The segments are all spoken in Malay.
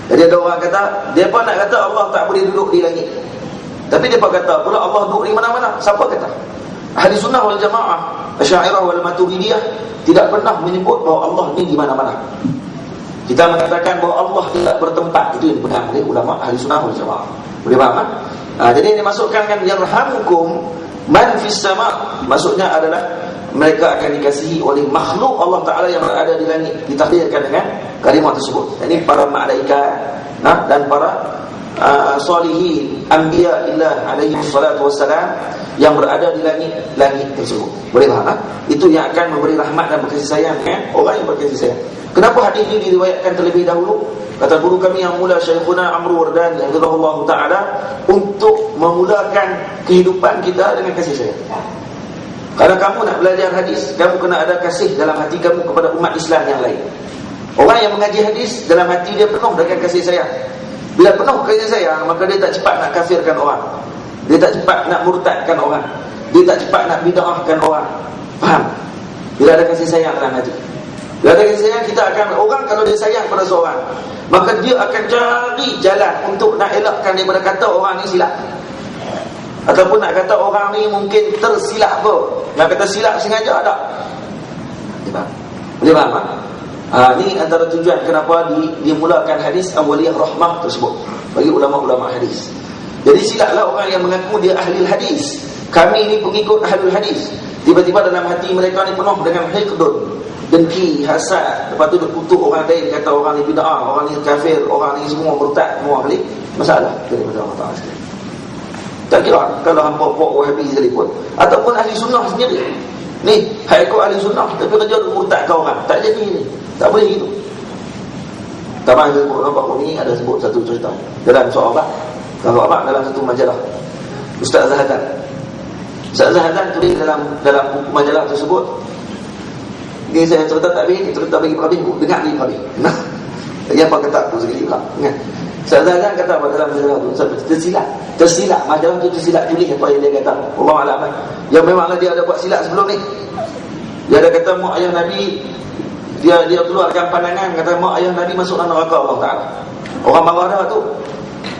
Jadi ada orang kata, dia pun nak kata Allah tak boleh duduk di langit. Tapi dia pun kata pula Allah duduk di mana-mana. Siapa kata? Ahli sunnah wal jamaah, Asy'ariyah wal Maturidiyah tidak pernah menyebut bahawa Allah ni di mana-mana. Kita mengatakan bahawa Allah tidak bertempat. Itu yang dipegang oleh ulama ahli sunnah wal jamaah. Boleh faham? Jadi yang dimasukkan kan yarhamukum man fis sama', maksudnya adalah mereka akan dikasihi oleh makhluk Allah Ta'ala yang berada di langit, ditakdirkan dengan kalimah tersebut. Ini para malaikat dan para salihin, anbiya illah alaihi salatu wassalam yang berada di langit tersebut. Boleh faham? Itu yang akan memberi rahmat dan berkasih sayang orang yang berkasih sayang. Kenapa hadis ini diriwayatkan terlebih dahulu? Kata guru kami yang mula, Syekhuna Amr Wardani hafizahullah taala, untuk memulakan kehidupan kita dengan kasih sayang. Kalau kamu nak belajar hadis, kamu kena ada kasih dalam hati kamu kepada umat Islam yang lain. Orang yang mengaji hadis, dalam hati dia penuh dengan kasih sayang. Bila penuh kasih sayang, maka dia tak cepat nak kafirkan orang, dia tak cepat nak murtadkan orang, dia tak cepat nak bid'ahkan orang. Faham? Bila ada kasih sayang dalam hati, bila ada kasih sayang, kita akan, orang kalau dia sayang pada seorang, maka dia akan cari jalan untuk nak elakkan daripada kata orang ni silap, ataupun nak kata orang ni mungkin tersilap ke. Nak kata silap sengaja tak? Boleh faham? Ini antara tujuan kenapa dimulakan hadis awaliyah rahmah tersebut bagi ulama-ulama hadis. Jadi silaplah orang yang mengaku dia ahli hadis, kami ini pengikut ahli hadis, tiba-tiba dalam hati mereka ni penuh dengan hiqdun, dengki, hasad. Lepas tu dia kutuk orang lain, kata orang ni bid'ah, orang ni kafir, orang ni semua murtad, semua kali masalah daripada Allah Ta'ala sekalian. Tak kira kalau hampa pok Wahabi sekalipun, ataupun ahli sunnah sendiri ni, hai ikut ahli sunnah tapi kerja duk murtad kau orang, tak jadi ni, tak boleh gitu. Taman sebut nampak ni ada sebut satu cerita dalam soal Abad dalam satu majalah. Ustaz Zahadan tulis dalam buku majalah tersebut. Ni saya cerita tak habis, cerita bagi Habib, dengar ni Habib. Nah, dia apa kata aku sekali pula. Ingat. Ustaz Zahadan kata apa dalam majalah tu? Tersilap majalah tu, tersilap tulis apa yang dia kata. Allah Alam. Yang memanglah dia ada buat silap sebelum ni. Dia ada kata mak ayah Nabi, dia keluarkan pandangan kata mak ayah Nabi masuk neraka Allah Ta'ala. Orang marah dah tu.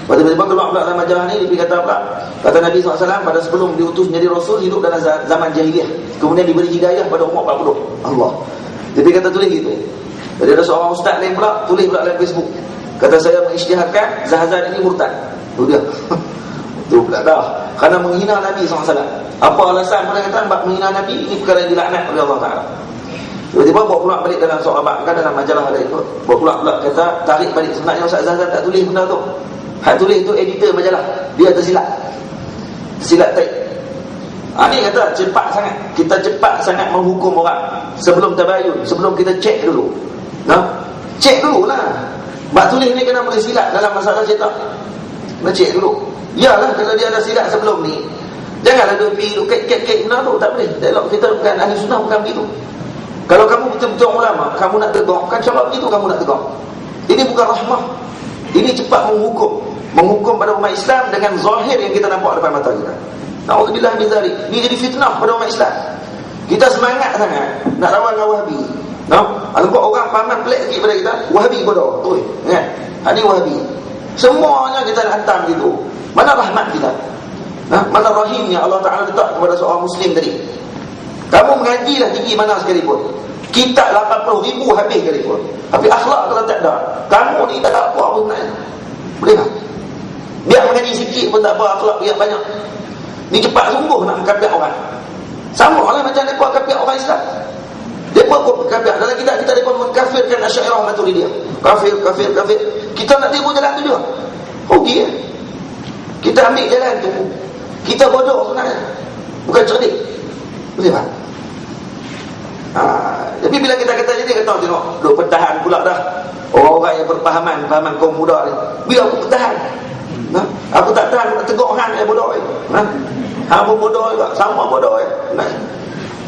Tiba-tiba keluar pula dalam majalah ni, dia kata pula, kata Nabi SAW pada sebelum diutus menjadi Rasul hidup dalam zaman jahiliah, kemudian diberi hidayah pada umur 40. Allah. Jadi kata tulis gitu. Jadi ada seorang ustaz lain pula tulis pula dalam Facebook, kata saya mengisytiharkan Zahadan ini murtad. Tu dia. Tu pula dah. Kerana menghina Nabi SAW. Apa alasan pada kata bab menghina Nabi ini perkara yang dilaknat oleh Allah Ta'ala. Tiba-tiba bawa pula balik dalam soal kan dalam majalah ada itu. Bawa pula kata tarik balik, sebenarnya Ustaz Zahadan tak tulis benda tu. Hak tulis tu editor majalah, dia tersilap tarik. Ni kata cepat sangat, kita cepat sangat menghukum orang sebelum tabayun, sebelum kita cek dulu. Cek dulu lah. Bak tulis ni kena boleh silap dalam masalah cetak. Kena cek dulu. Yalah, kalau dia ada silap sebelum ni, janganlah dia pergi kek benda tu, tak boleh. Kita bukan ahli sunnah, bukan begitu. Kalau kamu betul-betul ulama, kamu nak tegur, kan cara begitu kamu nak tegur. Ini bukan rahmah. Ini cepat menghukum pada umat Islam dengan zahir yang kita nampak depan mata kita. Na'udzubillah min dzalik. Ini jadi fitnah pada umat Islam. Kita semangat sangat nak lawan dengan Wahabi. Nampak orang paman pelik sikit pada kita, Wahabi bodoh. Tu kan? Ini Wahabi. Semuanya kita nak hantam gitu. Mana rahmat kita? Mana rahimnya Allah Ta'ala letak kepada seorang Muslim tadi? Kamu mengajilah tinggi mana sekalipun, kitab 80,000 habis sekalipun, tapi akhlak kalau tak ada, kamu ni tak ada apa pun. Boleh tak? Biar mengaji sikit pun tak apa, akhlak biar banyak. Ni cepat sungguh nak mengkapiak orang. Sama lah macam mereka kapiak orang Islam. Mereka pun kapiak. Dalam kita mereka mengkafirkan Asy'ariyah Maturidiyah. Kafir. Kita nak tiru jalan tu juga. Rugi ya? Kita ambil jalan tu, kita bodoh sebenarnya, bukan cerdik. Boleh tak? Tapi bila kita kata jadi, kata tengok, duk pertahan pula dah orang-orang yang berpahaman kaum muda ni. Bila aku pertahan, aku tak tahan, nak tegur hang yang bodoh ni. Hang pun bodoh juga, sama bodoh ni.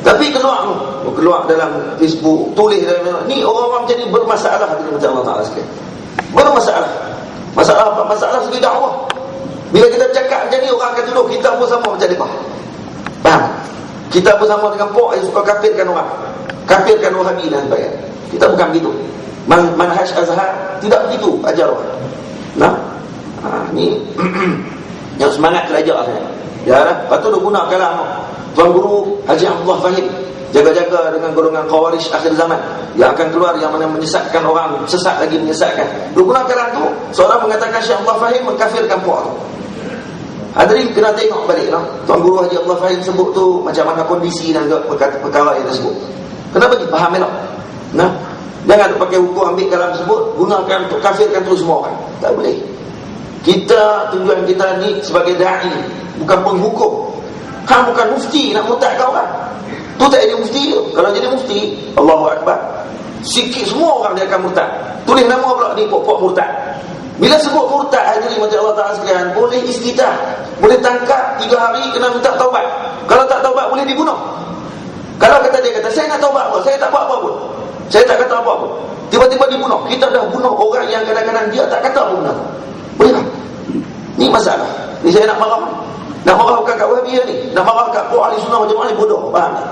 Tapi keluar dalam Facebook, tulis dalam ni, orang-orang jadi bermasalah hati macam Allah Ta'ala sekalian. Bermasalah. Masalah apa? Masalah segi dakwah. Bila kita bercakap macam ni, orang akan tuduh kita pun sama macam mereka. Faham? Kita pun sama dengan pok yang suka kafirkan orang, kafirkan Wahabi dan sebagainya. Kita bukan begitu. manhaj Azhar tidak begitu ajar orang. Nah, ni yang semangat belajar saya. Ya, lepas tu dia guna kalam Tuan Guru Haji Abdullah Fahim, jaga-jaga dengan golongan Khawarij akhir zaman yang akan keluar, yang mana menyesatkan orang, sesat lagi menyesatkan. Dia guna kalam tu, seorang mengatakan Syekh Abdullah Fahim mengkafirkan puak tu. Hadirin kena tengok balik lah. Tuan Guru Haji Abdullah Fahim sebut tu macam mana kondisi dan perkara yang tersebut. Kena bagi faham elok. Nah, jangan pakai hukum ambil kalam tersebut gunakan untuk kafirkan terus semua orang. Tak boleh. Kita, tujuan kita ni sebagai da'i, bukan penghukum. Hang bukan mufti nak murtadkan orang. Tu tak jadi mufti tu. Kalau jadi mufti, Allahu Akbar, sikit semua orang dia akan murtad. Tulis nama pula ni pokok murtad. Bila sebut murtad, hadirin macam Allah Ta'ala sekalian, boleh istitah, boleh tangkap 3 hari, kena minta taubat. Kalau tak taubat boleh dibunuh. Kalau kata dia kata saya nak taubat apa, saya tak buat apa pun, saya tak kata apa pun, tiba-tiba dibunuh. Kita dah bunuh orang yang kadang-kadang dia tak kata apa benar. Boleh tak? Ni masalah. Ni saya nak marah. Nak marah bukan kat Wahabiyah ni, nak marah kat Ahli Sunnah Wal Jamaah ni bodoh. Faham tak?